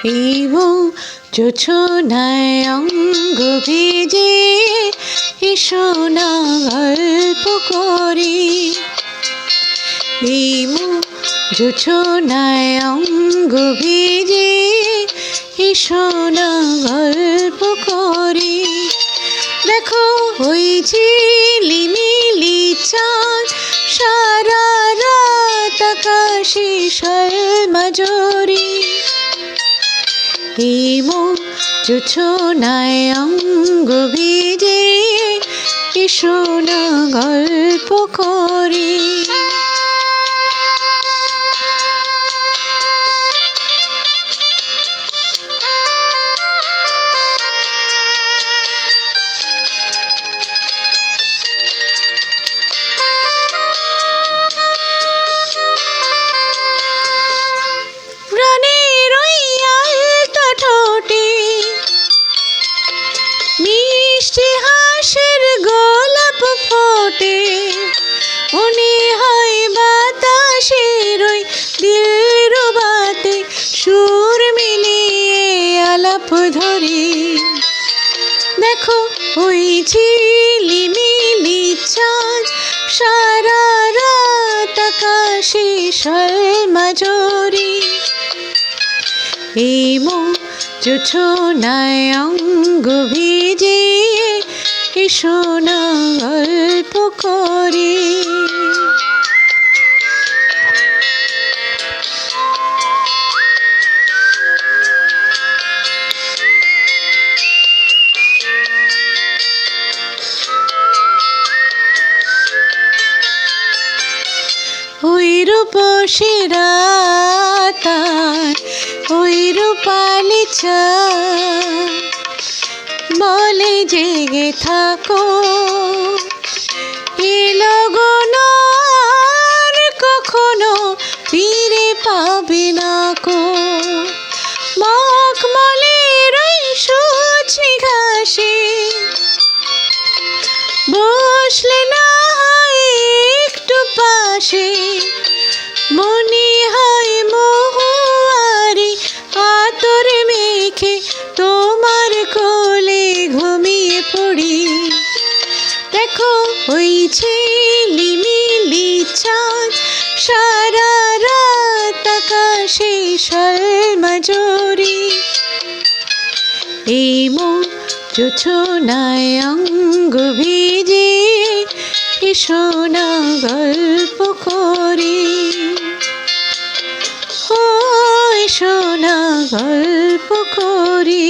এই জোছনায় অঙ্গ ভিজে এসো না গল্প করি। এই জোছনায় অঙ্গ ভিজে এসো না গল্প করি। দেখো ওই ঝিলিমিলি চাঁদ সারা রাত আকাশে শর্মাজরি। এই জোছনায় অঙ্গ ভিজে এসো না গল্প করি। মিষ্টি হাসির গোলাপ ফোটে মনে হয় বাতাসের ওই দিলরুবাতে সুর মিলিয়ে আলাপ ধরি। দেখো ওই ঝিলিমিলি চাঁদ সারা রাত আকাশে শর্মাজরি। এই জোছনায় অঙ্গ ভিজে এসো না গল্প করি। ওই রূপসী রাতার ওই রূপালি চাঁদ বলে জেগে থাকো, এলো গো আর কখনো ফিরে পাবে না কো। মখমলের ওই সূচি ঘাসে বসলে না হয় একটু পাশে মনে হয় মহুয়ারি আতর মেখে তোমার কোলে ঘুমিয়ে পড়ি। দেখো ওই ঝিলিমিলি চাঁদ সারা রাত আকাশে শর্মাজরি। এই জোছনায় অঙ্গ ভিজে এসো না গল্প করি। ও এসো না গল্প করি।